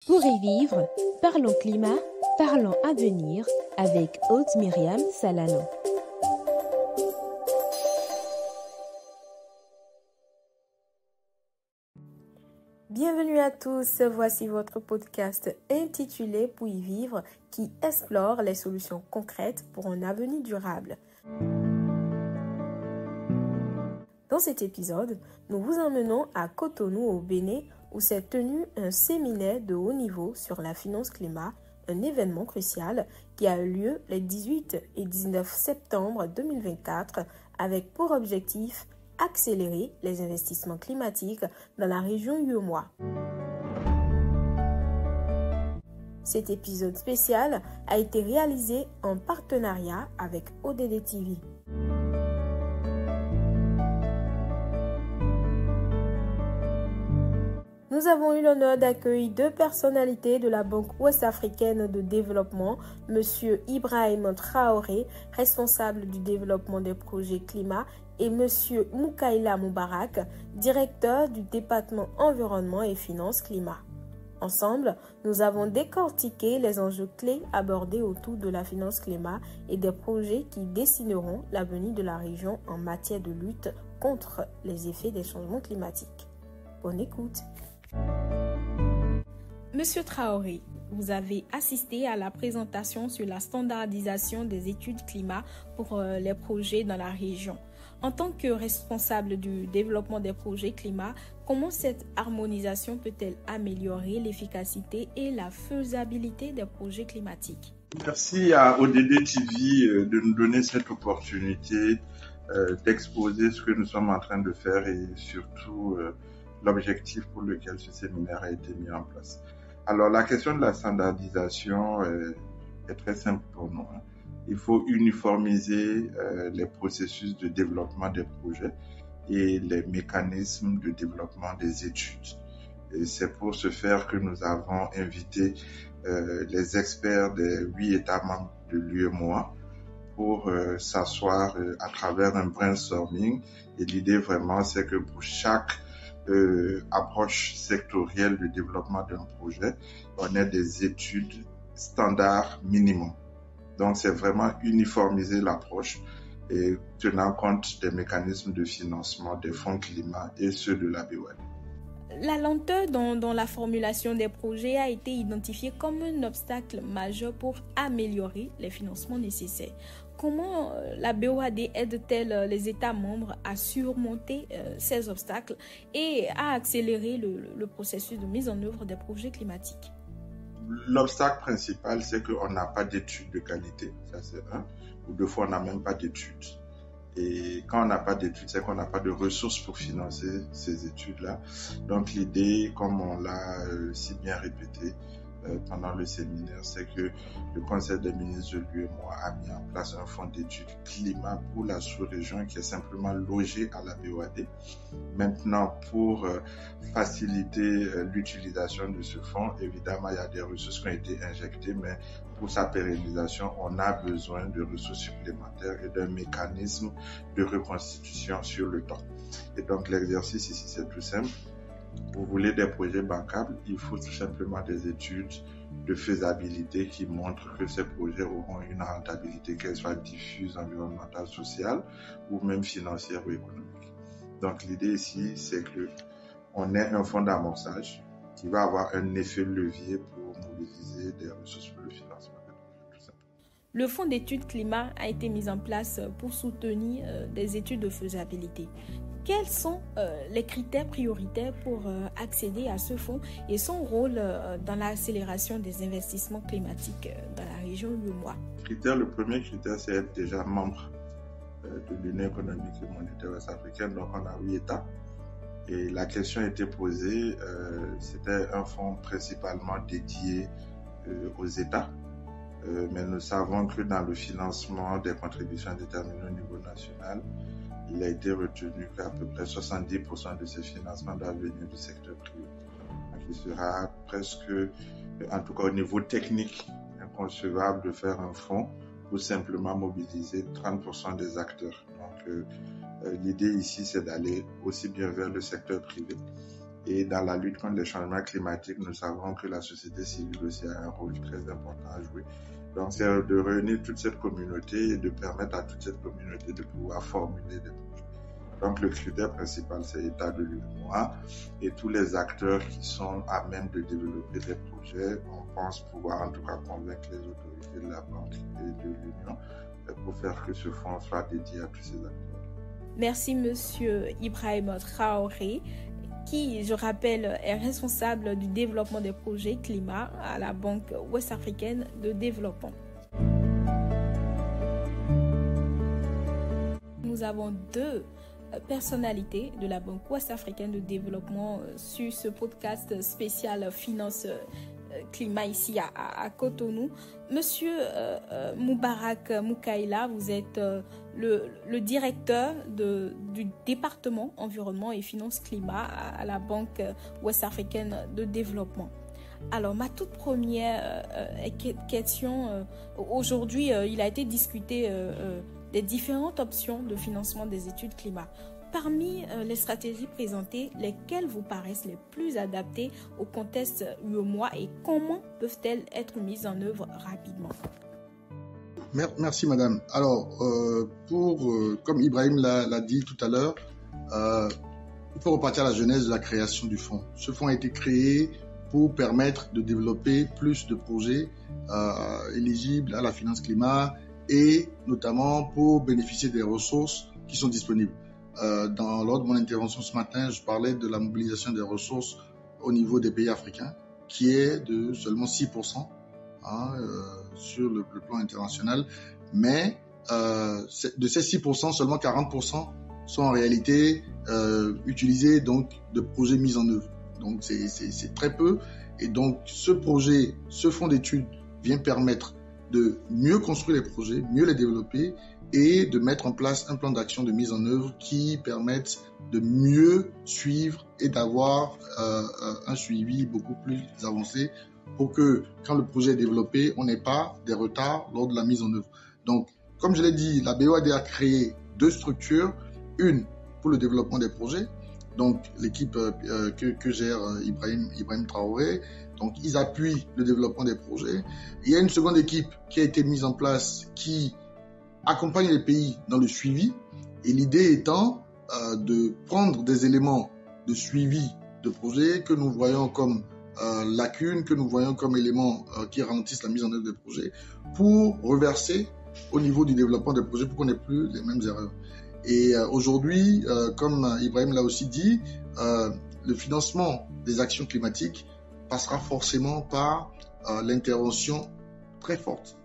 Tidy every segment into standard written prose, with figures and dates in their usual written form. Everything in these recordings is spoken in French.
Pour y vivre, parlons climat, parlons avenir avec Aude Myriam Salano. Bienvenue à tous, voici votre podcast intitulé Pour y vivre qui explore les solutions concrètes pour un avenir durable. Dans cet épisode, nous vous emmenons à Cotonou au Bénin où s'est tenu un séminaire de haut niveau sur la finance climat, un événement crucial qui a eu lieu les 18 et 19 septembre 2024 avec pour objectif accélérer les investissements climatiques dans la région UEMOA. Cet épisode spécial a été réalisé en partenariat avec ODD TV. Nous avons eu l'honneur d'accueillir deux personnalités de la Banque ouest-africaine de développement, M. Ibrahim Traoré, responsable du développement des projets climat, et M. Moukaïla Moubarak, directeur du département environnement et finances climat. Ensemble, nous avons décortiqué les enjeux clés abordés autour de la finance climat et des projets qui dessineront l'avenir de la région en matière de lutte contre les effets des changements climatiques. Bonne écoute. Monsieur Traoré, vous avez assisté à la présentation sur la standardisation des études climat pour les projets dans la région. En tant que responsable du développement des projets climat, comment cette harmonisation peut-elle améliorer l'efficacité et la faisabilité des projets climatiques? Merci à ODD TV de nous donner cette opportunité d'exposer ce que nous sommes en train de faire et surtout l'objectif pour lequel ce séminaire a été mis en place. Alors, la question de la standardisation est très simple pour nous. Il faut uniformiser les processus de développement des projets et les mécanismes de développement des études. Et c'est pour ce faire que nous avons invité les experts des 8 États membres de l'UEMOA pour s'asseoir à travers un brainstorming. Et l'idée vraiment, c'est que pour chaque approche sectorielle de développement d'un projet, on a des études standards minimum. Donc, c'est vraiment uniformiser l'approche et tenant compte des mécanismes de financement des fonds climat et ceux de la BOL. La lenteur dans la formulation des projets a été identifiée comme un obstacle majeur pour améliorer les financements nécessaires. Comment la BOAD aide-t-elle les États membres à surmonter ces obstacles et à accélérer le processus de mise en œuvre des projets climatiques? L'obstacle principal, c'est qu'on n'a pas d'études de qualité, ça c'est un, ou deux fois on n'a même pas d'études. Et quand on n'a pas d'études, c'est qu'on n'a pas de ressources pour financer ces études-là. Donc l'idée, comme on l'a si bien répété pendant le séminaire, c'est que le Conseil des ministres de l'UEMOA a mis en place un fonds d'études climat pour la sous-région qui est simplement logé à la BOAD. Maintenant, pour faciliter l'utilisation de ce fonds, évidemment, il y a des ressources qui ont été injectées, mais pour sa pérennisation, on a besoin de ressources supplémentaires et d'un mécanisme de reconstitution sur le temps. Et donc, l'exercice ici, c'est tout simple. Vous voulez des projets bancables, il faut tout simplement des études de faisabilité qui montrent que ces projets auront une rentabilité, qu'elle soit diffuse, environnementale, sociale ou même financière ou économique. Donc l'idée ici, c'est qu'on ait un fonds d'amorçage qui va avoir un effet levier pour mobiliser des ressources pour le financement. Le fonds d'études climat a été mis en place pour soutenir des études de faisabilité. Quels sont les critères prioritaires pour accéder à ce fonds et son rôle dans l'accélération des investissements climatiques dans la région UEMOA? Le premier critère, c'est être déjà membre de l'Union économique et monétaire ouest-africaine. Donc, on a 8 États. Et la question a été posée, c'était un fonds principalement dédié aux États. Mais nous savons que dans le financement des contributions déterminées au niveau national, il a été retenu qu'à peu près 70% de ces financements doivent venir du secteur privé. Donc, il sera presque, en tout cas au niveau technique, inconcevable de faire un fonds pour simplement mobiliser 30% des acteurs. Donc, l'idée ici, c'est d'aller aussi bien vers le secteur privé Et dans la lutte contre les changements climatiques, nous savons que la société civile aussi a un rôle très important à jouer. Donc, c'est de réunir toute cette communauté et de permettre à toute cette communauté de pouvoir formuler des projets. Donc, le critère principal, c'est l'État de l'UEMOA et tous les acteurs qui sont à même de développer des projets. On pense pouvoir en tout cas convaincre les autorités de la Banque et de l'Union pour faire que ce fonds soit dédié à tous ces acteurs. Merci, Monsieur Ibrahim Traoré, qui, je rappelle, est responsable du développement des projets climat à la Banque ouest-africaine de développement. Nous avons deux personnalités de la Banque ouest-africaine de développement sur ce podcast spécial Finance Climat ici à Cotonou. Monsieur Moubarak Moukaïla, vous êtes le directeur du département environnement et finances climat à la Banque ouest-africaine de développement. Alors, ma toute première question, aujourd'hui, il a été discuté des différentes options de financement des études climat. Parmi les stratégies présentées, lesquelles vous paraissent les plus adaptées au contexte UEMOA et comment peuvent-elles être mises en œuvre rapidement? Merci madame. Alors, comme Ibrahim l'a dit tout à l'heure, il faut repartir à la genèse de la création du fonds. Ce fonds a été créé pour permettre de développer plus de projets éligibles à la finance climat et notamment pour bénéficier des ressources qui sont disponibles. Lors de mon intervention ce matin, je parlais de la mobilisation des ressources au niveau des pays africains, qui est de seulement 6% sur le plan international. Mais de ces 6%, seulement 40% sont en réalité utilisés donc, de projets mis en œuvre. Donc c'est très peu. Et donc ce fonds d'études vient permettre de mieux construire les projets, mieux les développer et de mettre en place un plan d'action de mise en œuvre qui permette de mieux suivre et d'avoir un suivi beaucoup plus avancé pour que quand le projet est développé, on n'ait pas des retards lors de la mise en œuvre. Donc, comme je l'ai dit, la BOAD a créé deux structures, une pour le développement des projets, donc l'équipe que gère Ibrahim Traoré. Donc, ils appuient le développement des projets. Il y a une seconde équipe qui a été mise en place qui accompagne les pays dans le suivi. Et l'idée étant de prendre des éléments de suivi de projets que nous voyons comme lacunes, que nous voyons comme éléments qui ralentissent la mise en œuvre des projets pour reverser au niveau du développement des projets pour qu'on n'ait plus les mêmes erreurs. Et aujourd'hui, comme Ibrahim l'a aussi dit, le financement des actions climatiques passera forcément par l'intervention très forte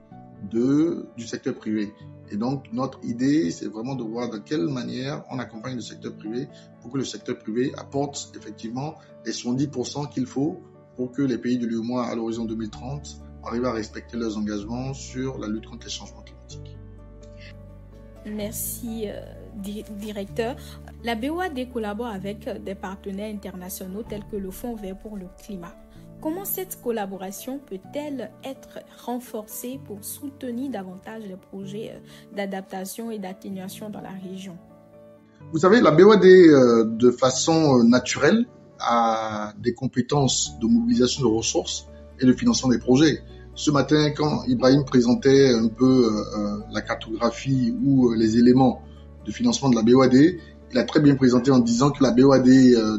du secteur privé. Et donc, notre idée, c'est vraiment de voir de quelle manière on accompagne le secteur privé pour que le secteur privé apporte effectivement les 70% qu'il faut pour que les pays de l'UEMOA à l'horizon 2030 arrivent à respecter leurs engagements sur la lutte contre les changements climatiques. Merci, directeur. La BOAD collabore avec des partenaires internationaux tels que le Fonds vert pour le climat. Comment cette collaboration peut-elle être renforcée pour soutenir davantage les projets d'adaptation et d'atténuation dans la région? Vous savez, la BOAD, de façon naturelle, a des compétences de mobilisation de ressources et de financement des projets. Ce matin, quand Ibrahim présentait un peu la cartographie ou les éléments de financement de la BOAD, il a très bien présenté en disant que la BOAD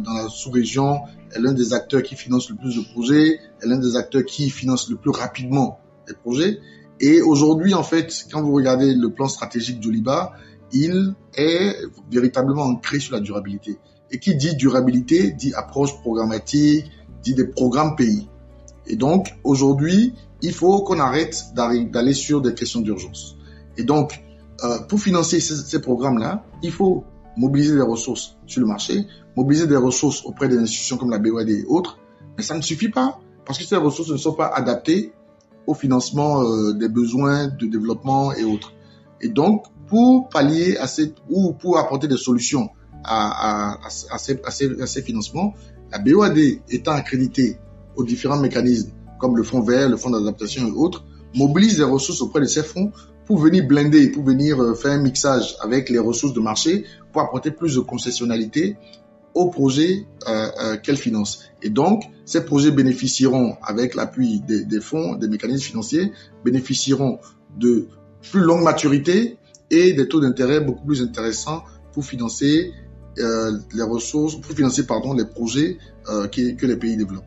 dans la sous-région est l'un des acteurs qui finance le plus de projets, est l'un des acteurs qui finance le plus rapidement les projets. Et aujourd'hui, en fait, quand vous regardez le plan stratégique d'Oliba, il est véritablement ancré sur la durabilité. Et qui dit durabilité, dit approche programmatique, dit des programmes pays. Et donc, aujourd'hui, il faut qu'on arrête d'aller sur des questions d'urgence. Et donc, pour financer ces programmes-là, il faut mobiliser des ressources sur le marché, mobiliser des ressources auprès des institutions comme la BOAD et autres, mais ça ne suffit pas parce que ces ressources ne sont pas adaptées au financement des besoins de développement et autres. Et donc, pour pallier ou pour apporter des solutions à ces financements, la BOAD étant accréditée aux différents mécanismes comme le Fonds vert, le Fonds d'adaptation et autres, mobilise des ressources auprès de ces fonds pour venir blinder, pour venir faire un mixage avec les ressources de marché, pour apporter plus de concessionnalité aux projets qu'elle finance. Et donc, ces projets bénéficieront, avec l'appui des fonds, des mécanismes financiers, bénéficieront de plus longue maturité et des taux d'intérêt beaucoup plus intéressants pour financer les ressources, pour financer les projets que les pays développent.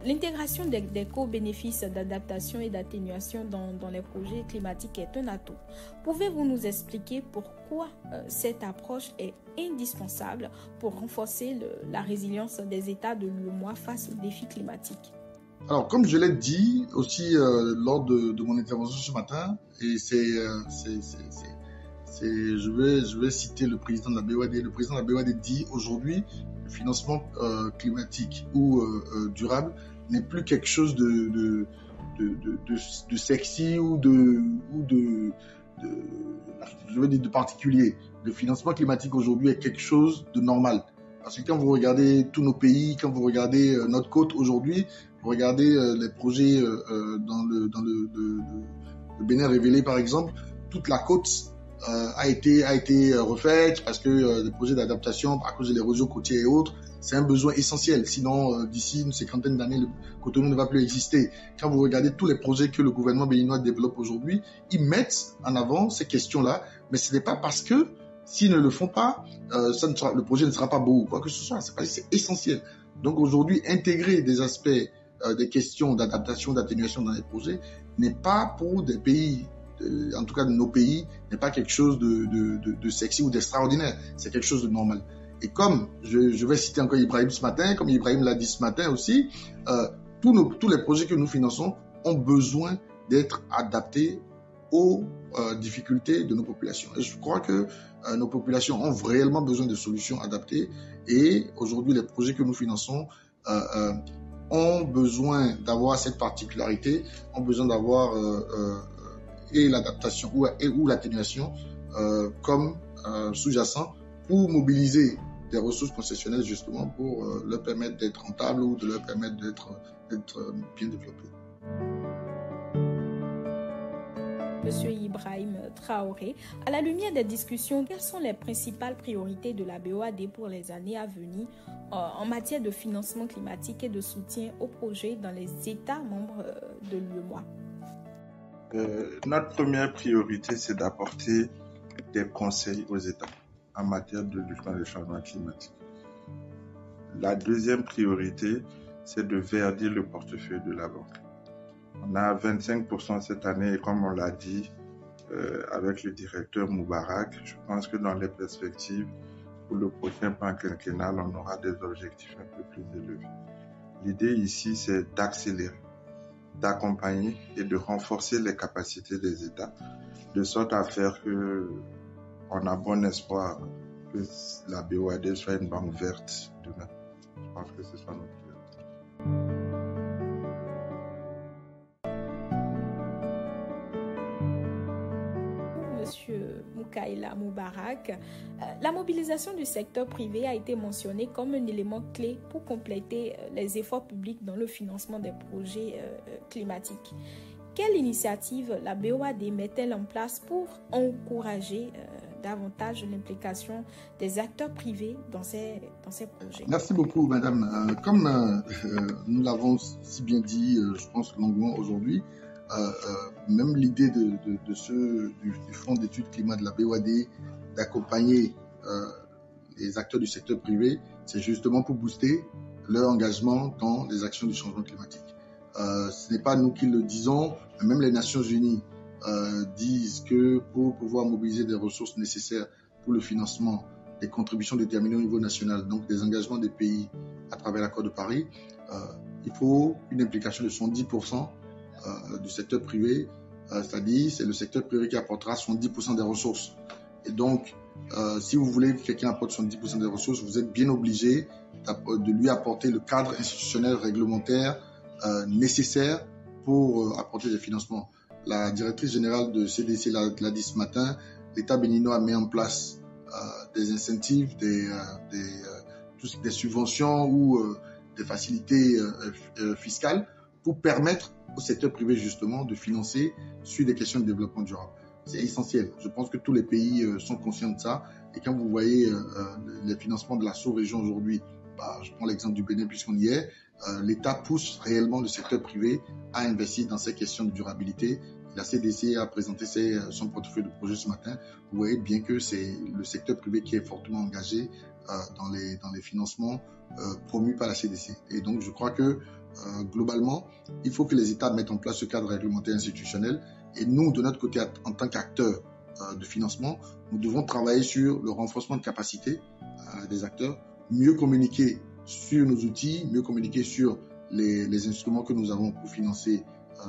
L'intégration des co-bénéfices d'adaptation et d'atténuation dans les projets climatiques est un atout. Pouvez-vous nous expliquer pourquoi cette approche est indispensable pour renforcer la résilience des États de l'UEMOA face aux défis climatiques? Alors, comme je l'ai dit aussi lors de mon intervention ce matin, et je vais citer le président de la BOAD. Le président de la BOAD dit aujourd'hui, le financement climatique ou durable n'est plus quelque chose de sexy ou de particulier. Le financement climatique aujourd'hui est quelque chose de normal. Parce que quand vous regardez tous nos pays, quand vous regardez notre côte aujourd'hui, vous regardez les projets dans le Bénin révélé par exemple, toute la côte a été refaite parce que les projets d'adaptation à cause de l'érosion côtière et autres, c'est un besoin essentiel. Sinon, d'ici une cinquantaine d'années, le Cotonou ne va plus exister. Quand vous regardez tous les projets que le gouvernement béninois développe aujourd'hui, ils mettent en avant ces questions-là, mais ce n'est pas parce que s'ils ne le font pas, le projet ne sera pas beau ou quoi que ce soit. C'est essentiel. Donc aujourd'hui, intégrer des aspects, des questions d'adaptation, d'atténuation dans les projets n'est pas pour des pays, en tout cas de nos pays, n'est pas quelque chose de sexy ou d'extraordinaire. C'est quelque chose de normal. Et comme je vais citer encore Ibrahim ce matin, comme Ibrahim l'a dit ce matin aussi, tous les projets que nous finançons ont besoin d'être adaptés aux difficultés de nos populations. Et je crois que nos populations ont réellement besoin de solutions adaptées. Et aujourd'hui, les projets que nous finançons ont besoin d'avoir cette particularité, ont besoin d'avoir et l'adaptation ou l'atténuation comme sous-jacent pour mobiliser des ressources concessionnelles justement pour leur permettre d'être rentables ou de leur permettre d'être bien développés. Monsieur Ibrahim Traoré, à la lumière des discussions, quelles sont les principales priorités de la BOAD pour les années à venir en matière de financement climatique et de soutien aux projets dans les États membres de l'UEMOA? Notre première priorité, c'est d'apporter des conseils aux États en matière de lutte contre le changement climatique. La deuxième priorité, c'est de verdir le portefeuille de la banque. On a 25% cette année et comme on l'a dit avec le directeur Moubarak, je pense que dans les perspectives pour le prochain plan quinquennal, on aura des objectifs un peu plus élevés. L'idée ici, c'est d'accélérer, d'accompagner et de renforcer les capacités des États, de sorte à faire qu'on a bon espoir que la BOAD soit une banque verte demain. Je pense que c'est ça notre priorité. Monsieur Moukaïla Moubarak, la mobilisation du secteur privé a été mentionnée comme un élément clé pour compléter les efforts publics dans le financement des projets climatiques. Quelle initiative la BOAD met-elle en place pour encourager davantage l'implication des acteurs privés dans ces projets? Merci beaucoup, madame. Comme nous l'avons si bien dit, je pense longuement aujourd'hui, même l'idée du Fonds d'études climat de la BOAD d'accompagner les acteurs du secteur privé, c'est justement pour booster leur engagement dans les actions du changement climatique. Ce n'est pas nous qui le disons, mais même les Nations Unies disent que pour pouvoir mobiliser des ressources nécessaires pour le financement des contributions déterminées au niveau national, donc des engagements des pays à travers l'accord de Paris, il faut une implication de 70% du secteur privé, c'est-à-dire c'est le secteur privé qui apportera 70% des ressources. Et donc, si vous voulez que quelqu'un apporte 70% des ressources, vous êtes bien obligé de lui apporter le cadre institutionnel réglementaire nécessaire pour apporter des financements. La directrice générale de CDC l'a dit ce matin, l'État béninois a mis en place des incentives, des subventions ou des facilités fiscales pour permettre au secteur privé justement de financer sur des questions de développement durable. c'est essentiel. Je pense que tous les pays sont conscients de ça. Et quand vous voyez les financements de la sous-région aujourd'hui, je prends l'exemple du Bénin puisqu'on y est, l'État pousse réellement le secteur privé à investir dans ces questions de durabilité. La CDC a présenté son portefeuille de projet ce matin. Vous voyez bien que c'est le secteur privé qui est fortement engagé dans les financements promus par la CDC. Et donc, je crois que globalement, il faut que les États mettent en place ce cadre réglementaire institutionnel. Et nous, de notre côté, en tant qu'acteurs de financement, nous devons travailler sur le renforcement de capacité des acteurs, mieux communiquer sur nos outils, mieux communiquer sur les instruments que nous avons pour financer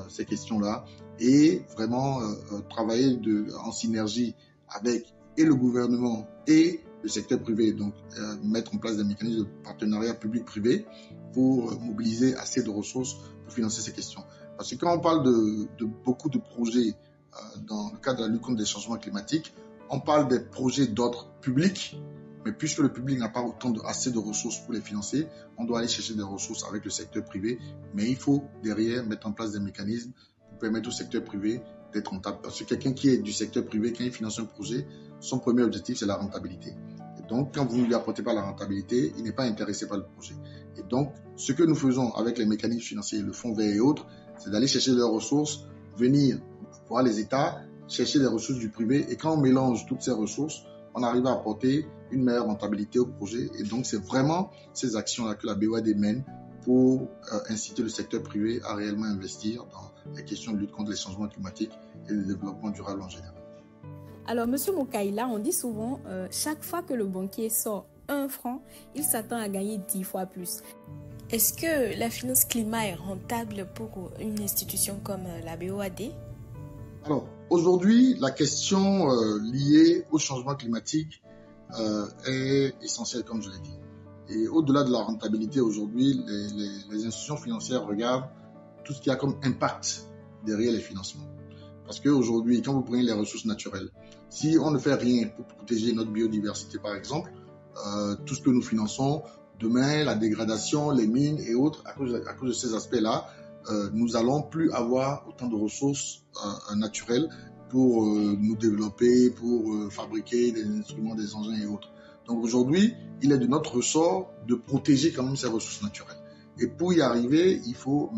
ces questions-là et vraiment travailler en synergie avec et le gouvernement et le secteur privé, donc mettre en place des mécanismes de partenariat public-privé pour mobiliser assez de ressources pour financer ces questions. Parce que quand on parle de beaucoup de projets dans le cadre de la lutte contre les changements climatiques, on parle des projets d'ordre public, mais puisque le public n'a pas assez de ressources pour les financer, on doit aller chercher des ressources avec le secteur privé, mais il faut derrière mettre en place des mécanismes pour permettre au secteur privé d'être rentable. Parce que quelqu'un qui est du secteur privé, quand il finance un projet, son premier objectif, c'est la rentabilité. Et donc, quand vous ne lui apportez pas la rentabilité, il n'est pas intéressé par le projet. Et donc, ce que nous faisons avec les mécanismes financiers, le fonds vert et autres, c'est d'aller chercher des ressources, venir voir les États, chercher des ressources du privé. Et quand on mélange toutes ces ressources, on arrive à apporter une meilleure rentabilité au projet. Et donc, c'est vraiment ces actions-là que la BOAD mène pour inciter le secteur privé à réellement investir dans les questions de lutte contre les changements climatiques et le développement durable en général. Alors, Monsieur Mukaila, on dit souvent, chaque fois que le banquier sort 1 franc, il s'attend à gagner 10 fois plus. Est-ce que la finance climat est rentable pour une institution comme la BOAD? Alors, aujourd'hui, la question liée au changement climatique est essentielle, comme je l'ai dit. Et au-delà de la rentabilité, aujourd'hui, les institutions financières regardent tout ce qu'il y a comme impact derrière les financements. Parce qu'aujourd'hui, quand vous prenez les ressources naturelles, si on ne fait rien pour protéger notre biodiversité, par exemple, tout ce que nous finançons, demain, la dégradation, les mines et autres, à cause de ces aspects-là, nous allons plus avoir autant de ressources naturelles pour nous développer, pour fabriquer des instruments, des engins et autres. Donc aujourd'hui, il est de notre ressort de protéger quand même ces ressources naturelles. Et pour y arriver, il faut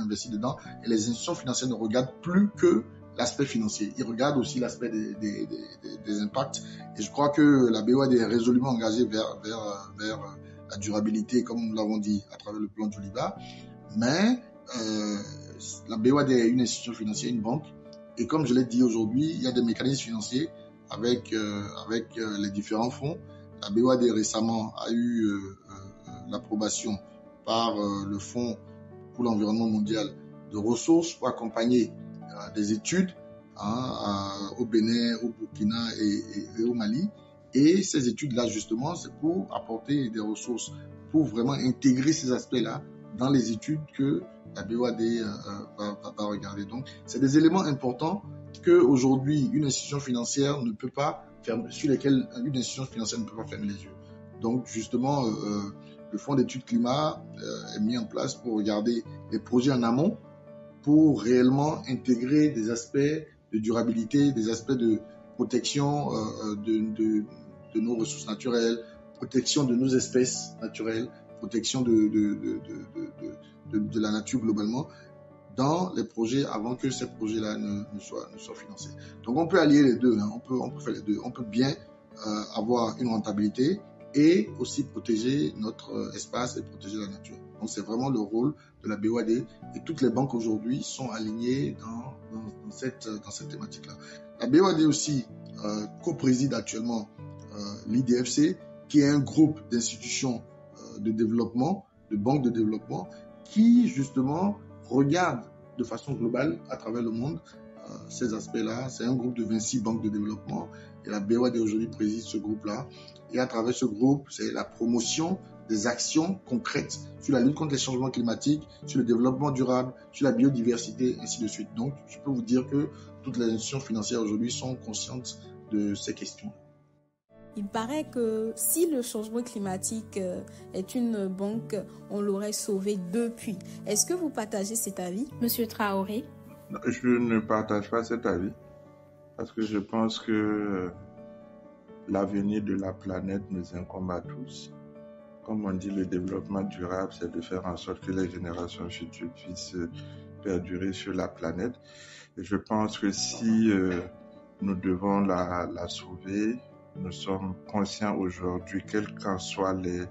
investir dedans. Et les institutions financières ne regardent plus que l'aspect financier. Ils regardent aussi l'aspect des impacts. Et je crois que la BOAD est résolument engagée vers la durabilité, comme nous l'avons dit à travers le plan Joliba. Mais la BOAD est une institution financière, une banque. Et comme je l'ai dit aujourd'hui, il y a des mécanismes financiers avec les différents fonds. La BOAD récemment a eu l'approbation par le Fonds pour l'environnement mondial de ressources pour accompagner des études au Bénin, au Burkina et au Mali. Et ces études-là, justement, c'est pour apporter des ressources, pour vraiment intégrer ces aspects-là dans les études que la BOAD va regarder. Donc, c'est des éléments importants qu'aujourd'hui, une institution financière ne peut pas fermer, sur lesquels une institution financière ne peut pas fermer les yeux. Donc, justement, le Fonds d'études climat est mis en place pour regarder les projets en amont, pour réellement intégrer des aspects de durabilité, des aspects de protection de nos ressources naturelles, protection de nos espèces naturelles, protection de la nature globalement, dans les projets avant que ces projets-là ne soient financés. Donc on peut allier les deux, on peut faire les deux. On peut bien avoir une rentabilité et aussi protéger notre espace et protéger la nature. Donc c'est vraiment le rôle de la BOAD et toutes les banques aujourd'hui sont alignées dans cette thématique-là. La BOAD aussi co-préside actuellement l'IDFC, qui est un groupe d'institutions de développement, de banques de développement, qui justement regarde de façon globale à travers le monde ces aspects-là. C'est un groupe de 26 banques de développement et la BOAD aujourd'hui préside ce groupe-là. Et à travers ce groupe, c'est la promotion des actions concrètes sur la lutte contre les changements climatiques, sur le développement durable, sur la biodiversité, ainsi de suite. Donc, je peux vous dire que toutes les institutions financières aujourd'hui sont conscientes de ces questions. Il paraît que si le changement climatique est une banque, on l'aurait sauvé depuis. Est-ce que vous partagez cet avis, Monsieur Traoré? Je ne partage pas cet avis. parce que je pense que l'avenir de la planète nous incombe à tous. Comme on dit, le développement durable, c'est de faire en sorte que les générations futures puissent perdurer sur la planète. Et je pense que si nous devons la sauver, nous sommes conscients aujourd'hui, quels qu'en soient les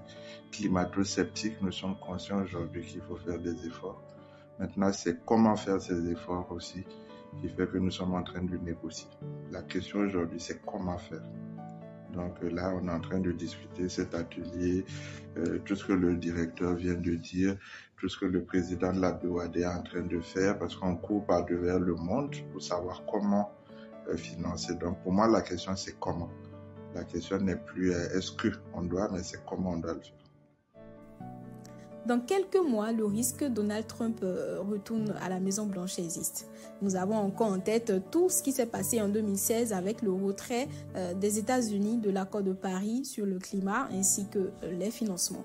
climato-sceptiques, nous sommes conscients aujourd'hui qu'il faut faire des efforts. Maintenant, c'est comment faire ces efforts aussi qui fait que nous sommes en train de négocier. La question aujourd'hui, c'est comment faire. Donc là, on est en train de discuter cet atelier, tout ce que le directeur vient de dire, tout ce que le président de la BOAD est en train de faire, parce qu'on court par devers le monde pour savoir comment financer. Donc pour moi, la question, c'est comment. La question n'est plus est-ce qu'on doit, mais c'est comment on doit le faire. Dans quelques mois, le risque que Donald Trump retourne à la Maison-Blanche existe. Nous avons encore en tête tout ce qui s'est passé en 2016 avec le retrait des États-Unis de l'accord de Paris sur le climat ainsi que les financements.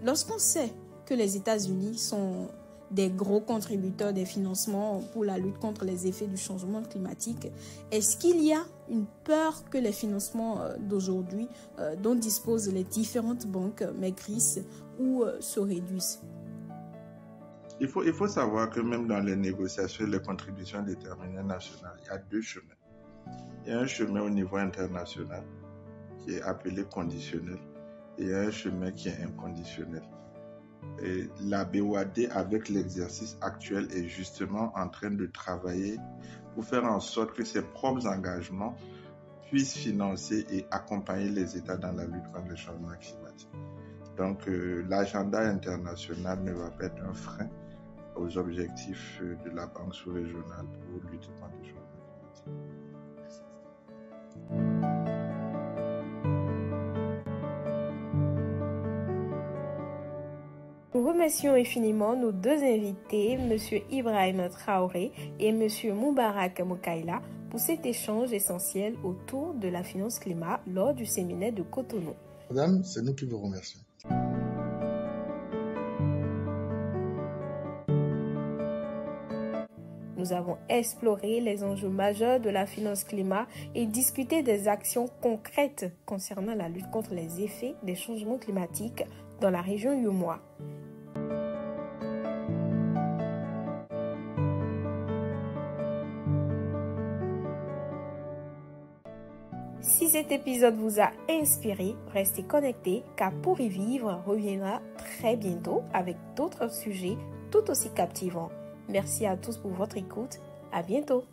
Lorsqu'on sait que les États-Unis sont des gros contributeurs des financements pour la lutte contre les effets du changement climatique, est-ce qu'il y a une peur que les financements d'aujourd'hui dont disposent les différentes banques maigrissent ou se réduisent? Il faut savoir que même dans les négociations et les contributions déterminées nationales, il y a deux chemins. Il y a un chemin au niveau international qui est appelé conditionnel et il y a un chemin qui est inconditionnel. Et la BOAD, avec l'exercice actuel, est justement en train de travailler pour faire en sorte que ses propres engagements puissent financer et accompagner les États dans la lutte contre le changement climatique. Donc, l'agenda international ne va pas être un frein aux objectifs de la Banque sous-régionale pour lutter contre le changement climatique. Nous remercions infiniment nos deux invités, M. Ibrahim Traoré et M. Moubarak Mokaila, pour cet échange essentiel autour de la finance climat lors du séminaire de Cotonou. Madame, c'est nous qui vous remercions. Nous avons exploré les enjeux majeurs de la finance climat et discuté des actions concrètes concernant la lutte contre les effets des changements climatiques dans la région Umois. Si cet épisode vous a inspiré, restez connectés car Pour y vivre reviendra très bientôt avec d'autres sujets tout aussi captivants. Merci à tous pour votre écoute. À bientôt.